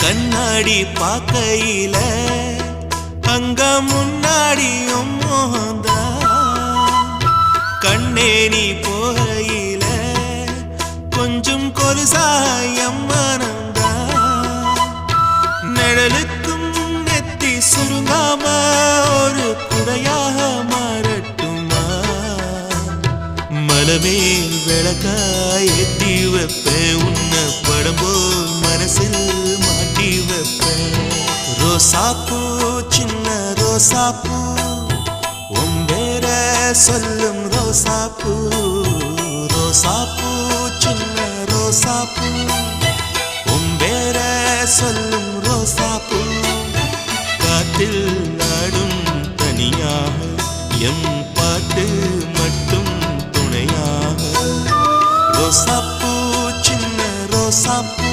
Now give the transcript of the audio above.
கண்ணாடி பார்க்கையில அங்க முன்னாடியும் மோகந்தா கண்ணே நீ போகையில கொஞ்சம் கொலுசாயம் மனந்தா நிழலுக்கும் நெத்தி சுருங்காம ஒரு குடையாக மாறட்டுமா மலமேல் விளக்காய் ஏத்தி வைப்பேன் உன்னை படம் போல் மனசில் மாட்டி வைப்பேன் ரோசாப்பூ சின்ன ரோசாப்பூ உம்பேர சொல்லும் ரோசாப்பூ ரோசாப்பூ சின்ன ரோசாப்பூ உம்பேர சொல்லும் ரோசாப்பூ காற்றில் நாடும் தனியாக எம் பாட்டு மட்டும் துணையாக ரோசாப்பூ சின்ன ரோசாப்பூ